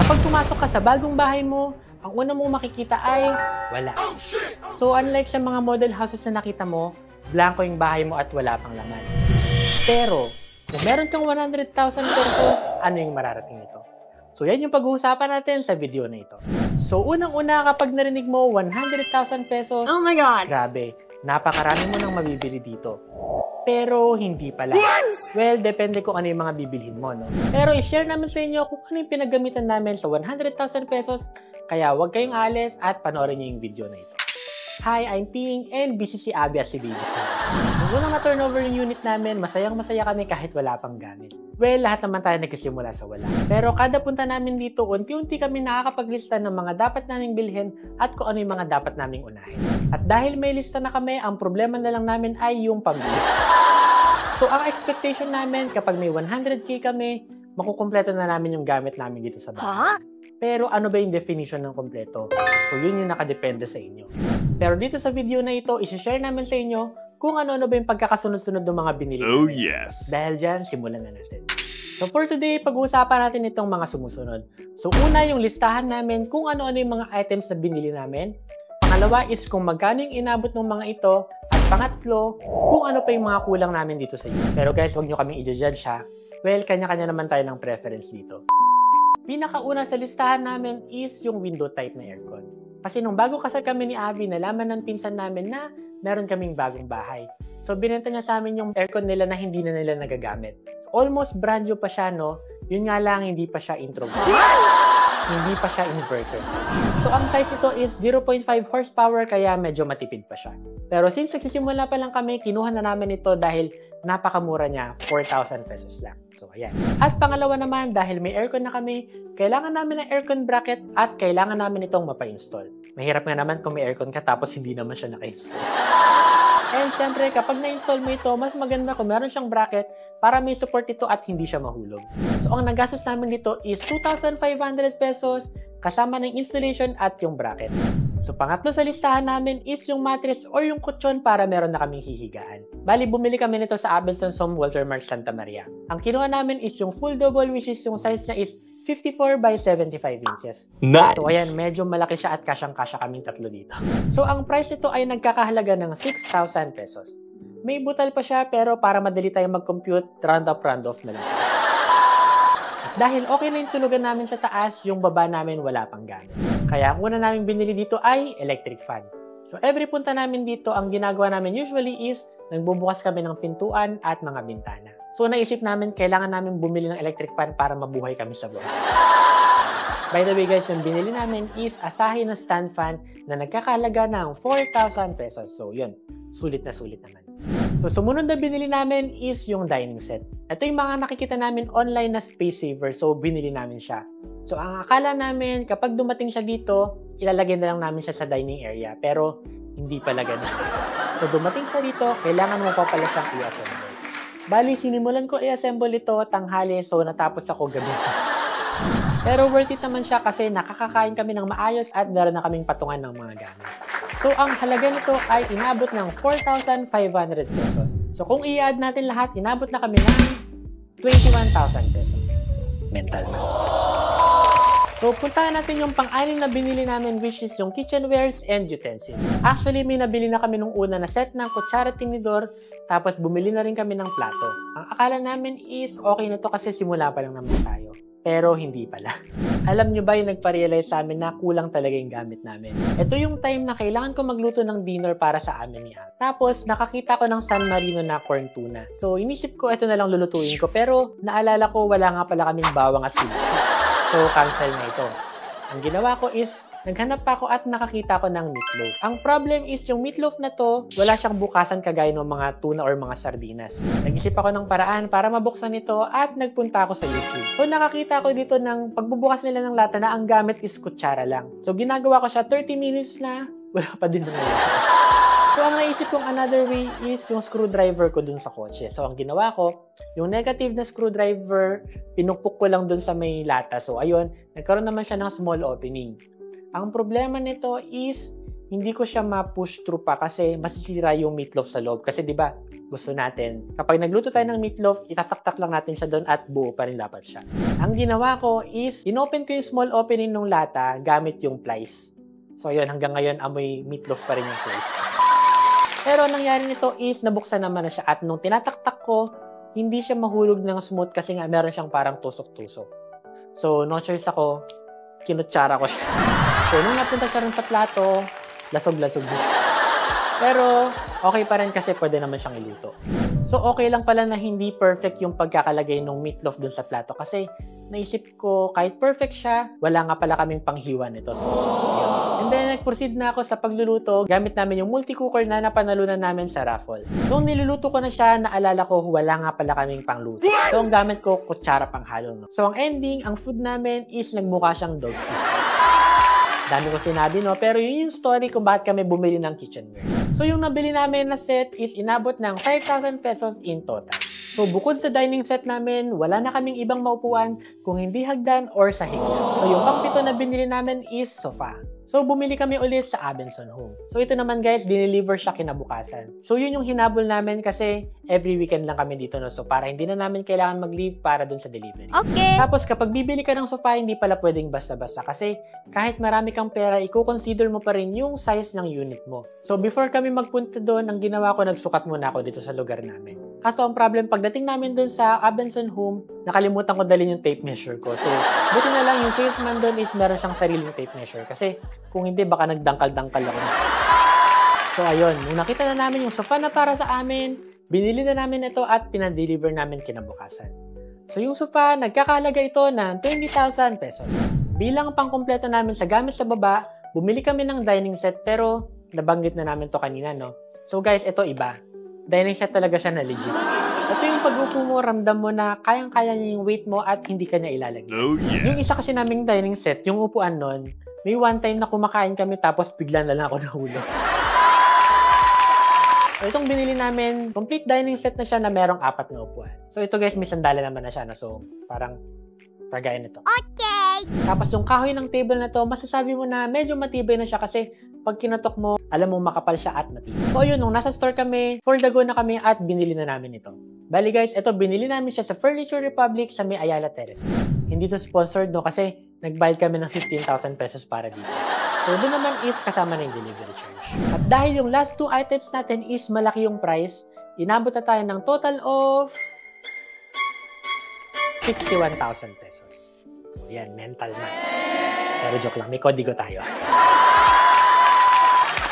Kapag pumasok ka sa bagong bahay mo, ang una mong makikita ay wala. So unlike sa mga model houses na nakita mo, blanco yung bahay mo at wala pang laman. Pero, kung meron kang 100,000 pesos, ano yung mararating nito? So yan yung pag-uusapan natin sa video na ito. So unang-una, kapag narinig mo 100,000 pesos, oh my God! Grabe, napakarami mo nang mabibili dito. Pero hindi pala. Well, depende kung ano yung mga bibilhin mo, no? Pero i-share namin sa inyo kung ano yung pinaggamitan namin sa 100,000 pesos, kaya huwag kayong alis at panoorin niyo yung video na ito. Hi, I'm Ping and busy si Abby as si Baby. Nung unang na-turnover yung unit namin, masayang-masaya kami kahit wala pang gamit. Well, lahat naman tayo nagsisimula sa wala. Pero kada punta namin dito, unti-unti kami nakakapaglista ng mga dapat naming bilhin at kung ano yung mga dapat naming unahin. At dahil may lista na kami, ang problema na lang namin ay yung pambili. So, ang expectation namin kapag may 100k kami, makukumpleto na namin yung gamit namin dito sa bahay. Pero ano ba yung definition ng kompleto? So, yun yung nakadepende sa inyo. Pero dito sa video na ito, isi-share namin sa inyo kung ano-ano ba yung pagkakasunod-sunod ng mga binili namin. Oh yes! Dahil dyan, simulan na natin. So for today, pag-uusapan natin itong mga sumusunod. So una, yung listahan namin kung ano-ano yung mga items na binili namin. Pangalawa is kung magkano yung inabot ng mga ito. At pangatlo, kung ano pa yung mga kulang namin dito sa inyo. Pero guys, huwag nyo kaming i-judge ha. Well, kanya-kanya naman tayo ng preference dito. Pinakauna sa listahan namin is yung window type na aircon. Kasi nung bago kasal kami ni Abby, nalaman ng pinsan namin na meron kaming bagong bahay. So binenta niya sa amin yung aircon nila na hindi na nila nagagamit. So, almost brand new pa siya, no? Yun nga lang, hindi pa siya intro. Hindi pa siya inverter. So ang size ito is 0.5 horsepower kaya medyo matipid pa siya. Pero since nagsisimula pa lang kami, kinuha na namin ito dahil napakamura niya, 4,000 pesos lang. So ayan. At pangalawa naman, dahil may aircon na kami, kailangan namin ng aircon bracket at kailangan namin itong mapa-install. Mahirap nga naman kung may aircon ka tapos hindi naman siya naka-install. And syempre, kapag na-install mo ito, mas maganda kung meron siyang bracket para may support ito at hindi siya mahulog. So ang nagastos namin dito is 2,500 pesos kasama ng installation at yung bracket. So pangatlo sa listahan namin is yung mattress or yung kutsyon para meron na kaming hihigaan. Bali, bumili kami nito sa Abenson Som Walter Mark Santa Maria. Ang kinuha namin is yung full double, which is yung size niya is 54 by 75 inches. Nice! So ayan, medyo malaki siya at kasyang-kasya kaming tatlo dito. So ang price nito ay nagkakahalaga ng 6,000 pesos. May butal pa siya pero para madali tayong mag-compute, round off na lang. Dahil okay na yung tulugan namin sa taas, yung baba namin wala pang gamit. Kaya ang una namin binili dito ay electric fan. So every punta namin dito, ang ginagawa namin usually is nagbubukas kami ng pintuan at mga bintana. So naisip namin, kailangan namin bumili ng electric fan para mabuhay kami sa buhay. By the way guys, yung binili namin is Asahi na stand fan na nagkakahalaga ng 4,000 pesos. So yun, sulit na sulit naman. So sumunod na binili namin is yung dining set. Ito yung mga nakikita namin online na space saver, so binili namin siya. So ang akala namin, kapag dumating siya dito, ilalagay na lang namin siya sa dining area. Pero hindi pala ganun. So dumating siya dito, kailangan mo pa pala siyang i-assemble. Bali, sinimulan ko i-assemble ito tanghali, so natapos ako gabi. Pero worth it naman siya kasi nakakakain kami ng maayos at meron na kaming patungan ng mga gamit. So ang halaga nito ay inabot ng 4,500 pesos. So kung i-add natin lahat, inabot na kami ng 21,000 pesos. Mental na. So puntahan natin yung pang-anim na binili namin, which is yung kitchenwares and utensils. Actually, may nabili na kami nung una na set ng kutsara tinidor, tapos bumili na rin kami ng plato. Ang akala namin is okay na to kasi simula pa lang naman tayo. Pero hindi pala. Alam nyo ba yung nagpa-realize sa amin na kulang talaga yung gamit namin? Ito yung time na kailangan ko magluto ng dinner para sa amin niya. Tapos nakakita ko ng San Marino na corn tuna. So inisip ko ito na lang lulutuin ko, pero naalala ko wala nga pala kaming bawang at sili. So cancel na ito. Ang ginawa ko is naghanap pa ako at nakakita ko ng meatloaf. Ang problem is yung meatloaf na to, wala siyang bukasan kagaya ng mga tuna or mga sardinas. Nag-isip ako ng paraan para mabuksan ito at nagpunta ako sa YouTube. So nakakita ko dito ng pagbubukas nila ng lata na ang gamit is kutsara lang. So ginagawa ko siya 30 minutes na, wala pa din nangyayari. So ang naisip kong another way is yung screwdriver ko dun sa kotse. So ang ginawa ko, yung negative na screwdriver, pinukpok ko lang dun sa may lata. So ayun, nagkaroon naman siya ng small opening. Ang problema nito is, hindi ko siya ma-push through pa kasi masisira yung meatloaf sa loob. Kasi 'di ba, gusto natin, kapag nagluto tayo ng meatloaf, itataktak lang natin siya doon at buo pa rin dapat siya. Ang ginawa ko is, inopen ko yung small opening ng lata gamit yung plies. So yun, hanggang ngayon amoy meatloaf pa rin yung plies. Pero nangyari nito is, nabuksan naman na siya at nung tinataktak ko, hindi siya mahulog ng smooth kasi nga meron siyang parang tusok-tusok. So no choice ako, kinutsara ko siya. So nung napunta siya rin sa plato, lasog-lasog din. Pero okay pa rin kasi pwede naman siyang iluto. So okay lang pala na hindi perfect yung pagkakalagay ng meatloaf dun sa plato kasi naisip ko kahit perfect siya, wala nga pala kaming panghiwa nito. So, yun. And then nag-proceed na ako sa pagluluto gamit namin yung multi-cooker na napanalunan namin sa raffle. Nung niluluto ko na siya, naalala ko wala nga pala kaming pangluto. So ang gamit ko, kutsara panghalo. No? So ang ending, ang food namin is nagmukha siyang dog food. Dami ko sinabi, no? Pero yun yung story kung bakit kami bumili ng kitchenware. So yung nabili namin na set is inabot ng 5,000 pesos in total. So bukod sa dining set namin, wala na kaming ibang maupuan kung hindi hagdan or sahig. So yung pangpito na binili namin is sofa. So bumili kami ulit sa Abenson Home. So ito naman guys, dineliver siya kinabukasan. So yun yung hinabol namin kasi every weekend lang kami dito, no? So para hindi na namin kailangan mag-leave para dun sa delivery. Okay. Tapos kapag bibili ka ng sofa, hindi pala pwedeng basta-basta kasi kahit marami kang pera, i-consider mo pa rin yung size ng unit mo. So before kami magpunta doon, ang ginawa ko, nagsukat muna ako dito sa lugar namin. Kaso ang problem, pagdating namin doon sa Abenson Home, nakalimutan ko dalhin yung tape measure ko. So buti na lang yung salesman doon is meron siyang sariling tape measure kasi kung hindi, baka nagdangkal-dangkal ako. So ayun, nung nakita na namin yung sofa na para sa amin, binili na namin ito at pinadeliver namin kinabukasan. So yung sofa, nagkakalaga ito ng 20,000 pesos. Bilang pangkumpleto namin sa gamit sa baba, bumili kami ng dining set pero nabanggit na namin to kanina, no? So guys, ito iba. Dining set talaga siya na legit. Ito yung pag-upo mo, ramdam mo na kayang-kaya niya yung weight mo at hindi ka niya ilalagay. Oh, yeah. Yung isa kasi naming dining set, yung upuan nun, may one time na kumakain kami tapos bigla na lang ako nahulog. So itong binili namin, complete dining set na siya na merong 4 na upuan. So ito guys, may sandala naman na siya na, so parang kagaya nito. Okay! Tapos yung kahoy ng table na to, masasabi mo na medyo matibay na siya kasi pag kinatok mo, alam mo makapal siya at matibay. So yun, nung nasa store kami, for the go na kami at binili na namin ito. Bali guys, ito binili namin siya sa Furniture Republic sa may Ayala Terrace. Hindi to sponsored, no, kasi nagbayad kami ng 15,000 pesos para dito. So doon naman is kasama na yung delivery charge. At dahil yung last 2 items natin is malaki yung price, inabot na tayo ng total of 61,000 pesos. So yan, mental math. Pero joke lang, may kodigo tayo.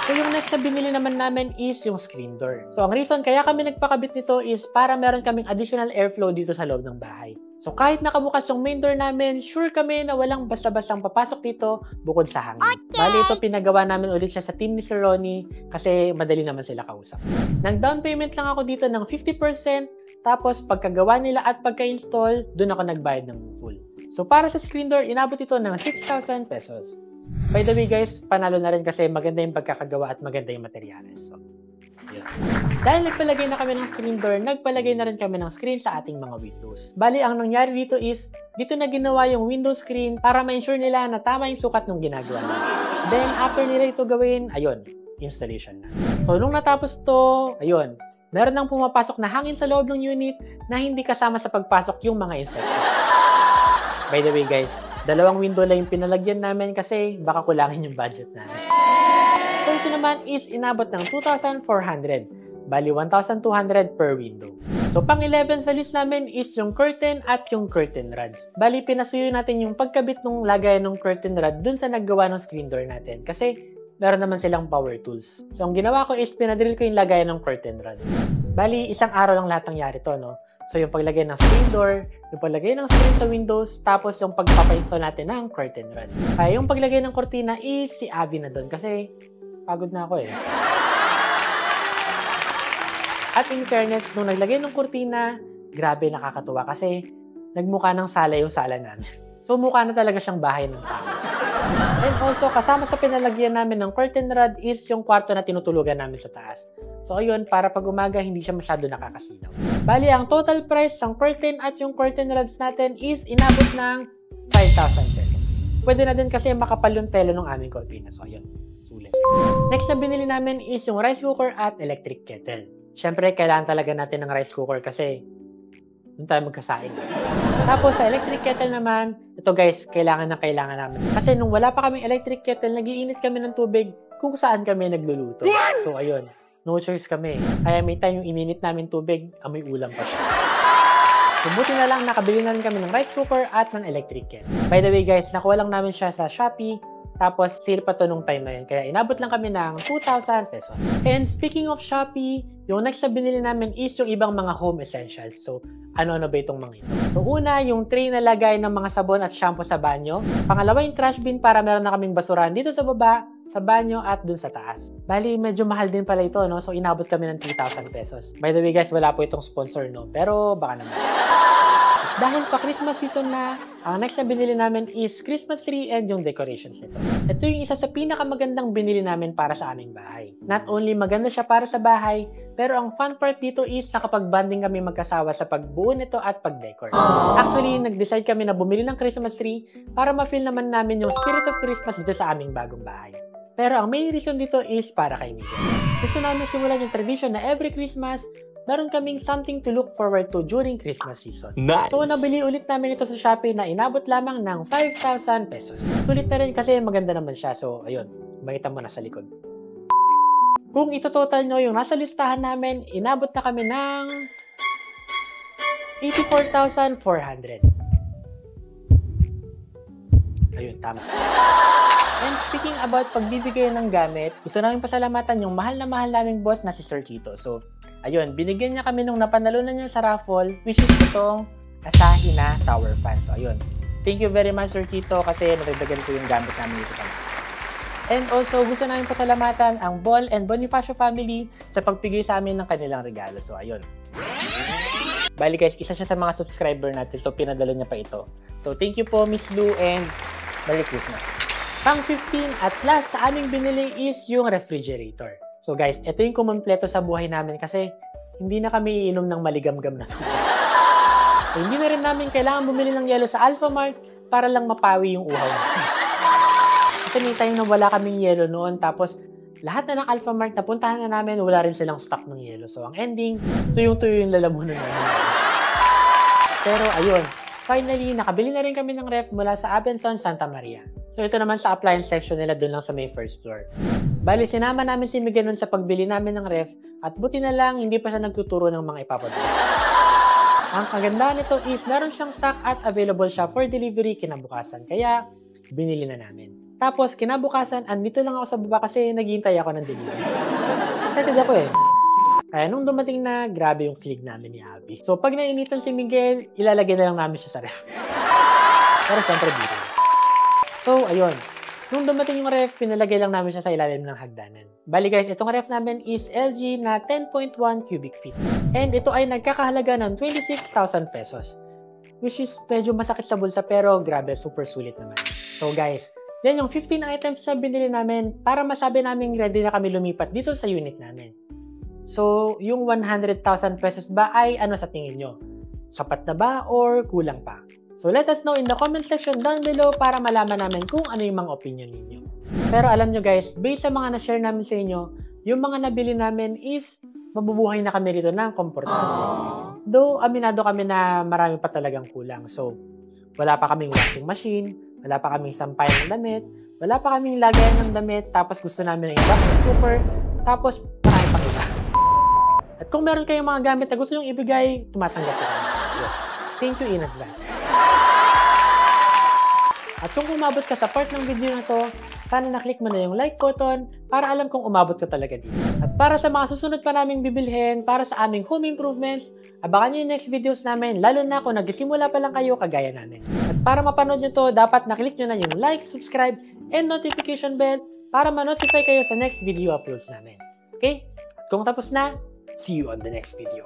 So yung next na binili naman namin is yung screen door. So ang reason kaya kami nagpakabit nito is para meron kaming additional airflow dito sa loob ng bahay. So kahit nakabukas yung main door namin, sure kami na walang basta-bastang papasok dito bukod sa hangin. Okay. Bali ito, pinagawa namin ulit siya sa team ni Sir Ronnie kasi madali naman sila kausap. Nang down payment lang ako dito ng 50%, tapos pagkagawa nila at pagka-install, doon ako nagbayad ng full. So para sa screen door, inabot ito ng 6,000 pesos. By the way guys, panalo na rin kasi maganda yung pagkakagawa at maganda yung materyales. So, yun. Dahil nagpalagay na kami ng screen door, nagpalagay na rin kami ng screen sa ating mga windows. Bali, ang nangyari dito is, dito na ginawa yung window screen para ma-ensure nila na tama yung sukat ng ginagawa nila. Then, after nila ito gawin, ayun, installation na. So, nung natapos to, ayun, meron nang pumapasok na hangin sa loob ng unit na hindi kasama sa pagpasok yung mga insects. By the way guys, 2 window lang yung pinalagyan namin kasi baka kulangin yung budget namin. So ito naman is inabot ng 2,400. Bali 1,200 per window. So pang 11 sa list namin is yung curtain at yung curtain rods. Bali pinasuyo natin yung pagkabit ng lagayan ng curtain rod dun sa naggawa ng screen door natin kasi meron naman silang power tools. So ang ginawa ko is pinadrill ko yung lagayan ng curtain rod. Bali isang araw lang lahat nangyari to, no? So yung paglagay ng screen door, yung paglagay ng screen sa windows, tapos yung pagpapa-install natin ng curtain rod. Kaya yung paglagay ng kortina is si Abby na doon kasi pagod na ako eh. At in fairness, nung naglagay ng kortina, grabe nakakatuwa kasi nagmukha ng sala yung sala namin. So mukha na talaga siyang bahay ng tao. And also, kasama sa pinalagyan namin ng curtain rod is yung kwarto na tinutulugan namin sa taas. So ayun, para pag umaga, hindi siya masyado nakakasilaw. Bali, ang total price ng curtain at yung curtain rods natin is inabot ng 5,000 pesos. Pwede na din kasi makapal yung tela ng aming cortina. So ayun. sulit. Next na binili namin is yung rice cooker at electric kettle. Siyempre, kailangan talaga natin ng rice cooker kasi doon tayo magkasain. Tapos sa electric kettle naman, ito guys, kailangan namin. Kasi nung wala pa kaming electric kettle, nag-iinit kami ng tubig kung saan kami nagluluto. So ayun, no choice kami. Kaya may time yung ininit namin tubig, amoy ulam pa siya. So buti na lang nakabili na rin kami ng rice cooker at ng electric kettle. By the way guys, nakuha lang namin siya sa Shopee. Tapos sale pa to nung time na yun. Kaya inabot lang kami ng 2,000 pesos. And speaking of Shopee, yung next na binili namin is yung ibang mga home essentials. So ano-ano ba itong mga ito? So una, yung tray na lagay ng mga sabon at shampoo sa banyo. Pangalawa, yung trash bin para meron na kaming basurahan dito sa baba, sa banyo at dun sa taas. Bali, medyo mahal din pala ito, no? So inabot kami ng 3,000 pesos. By the way guys, wala po itong sponsor, no? Pero baka naman. Dahil pa Christmas season na, ang next na binili namin is Christmas tree and yung decorations nito. Ito yung isa sa pinakamagandang binili namin para sa aming bahay. Not only maganda siya para sa bahay, pero ang fun part dito is nakapag-bonding kami magkasawa sa pagbuo nito at pag-decor. Actually, nag-decide kami na bumili ng Christmas tree para ma-feel naman namin yung spirit of Christmas dito sa aming bagong bahay. Pero ang main reason dito is para kay Miguel. Gusto namin simulan yung tradition na every Christmas, meron kaming something to look forward to during Christmas season. Nice. So, nabili ulit namin ito sa Shopee na inabot lamang ng 5,000 pesos. Sulit na rin kasi maganda naman siya. So, ayun, makita mo na sa likod. Kung ito total nyo yung nasa listahan namin, inabot na kami ng 84,400. Ayun, tama. And speaking about pagbibigay ng gamit, gusto namin pasalamatan yung mahal na mahal naming boss na si Sir Chito. So, ayun, binigyan niya kami nung napanalunan niya sa raffle, which is itong Asahi na tower fan. So, ayun. Thank you very much, Sir Chito, kasi nadagdagan ko yung gamit namin dito pala. And also, gusto namin pasalamatan ang Bol and Bonifacio family sa pagbigay sa amin ng kanilang regalo. So, ayun. Bali guys, isa siya sa mga subscriber natin, so pinadala niya pa ito. So, thank you po, Miss Lou, and Merry Christmas. Pang 15 at last sa aming binili is yung refrigerator. So guys, ito yung kumompleto sa buhay namin kasi hindi na kami iinom ng maligamgam na tubig. So, hindi na rin namin kailangan bumili ng yelo sa Alphamart para lang mapawi yung uhaw natin. Kasi may time na wala kaming yelo noon, tapos lahat na ng Alphamart na puntahan na namin, wala rin silang stock ng yelo. So ang ending, tuyong-tuyo yung lalamunan namin. Pero ayun, finally, nakabili na rin kami ng ref mula sa Abenson, Santa Maria. So ito naman sa appliance section nila doon lang sa may first floor. Bali, sinama namin si Miguel nun sa pagbili namin ng ref at buti na lang hindi pa siya nagtuturo ng mga ipapadala. Ang kagandahan nito is meron siyang stock at available siya for delivery kinabukasan. Kaya binili na namin. Tapos kinabukasan, andito lang ako sa baba kasi naghihintay ako ng delivery. Excited ako eh. Kaya nung dumating na, grabe yung kilig namin ni Abby. So pag nainitan si Miguel, ilalagay na lang namin siya sa ref. Pero syempre dito. So, ayun. Nung dumating yung ref, pinalagay lang namin siya sa ilalim ng hagdanan. Bali guys, itong ref namin is LG na 10.1 cubic feet. And ito ay nagkakahalaga ng 26,000 pesos. Which is medyo masakit sa bulsa pero grabe, super sulit naman. So guys, yan yung 15 items na binili namin para masabi namin ready na kami lumipat dito sa unit namin. So, yung 100,000 pesos ba ay ano sa tingin nyo? Sapat na ba or kulang pa? So let us know in the comment section down below para malaman namin kung ano yung mga opinion ninyo. Pero alam nyo guys, based sa mga na-share namin sa inyo, yung mga nabili namin is mabubuhay na kami rito ng komportable. Though aminado kami na marami pa talagang kulang. So wala pa kaming washing machine, wala pa kaming sampayan ng damit, wala pa kaming lagayan ng damit, tapos gusto namin ng induction cooker, tapos marami pang iba. At kung meron kayong mga gamit na gusto nyong ibigay, tumatanggap ko kami. Thank you in advance. At kung umabot ka sa part ng video na to, sana na-click mo na yung like button para alam kung umabot ka talaga dito. At para sa mga susunod pa naming bibilhin, para sa aming home improvements, abangan nyo yung next videos namin, lalo na kung nagsimula pa lang kayo kagaya namin. At para mapanood nyo to, dapat na-click nyo na yung like, subscribe, and notification bell para ma-notify kayo sa next video uploads namin. Okay? At kung tapos na, see you on the next video.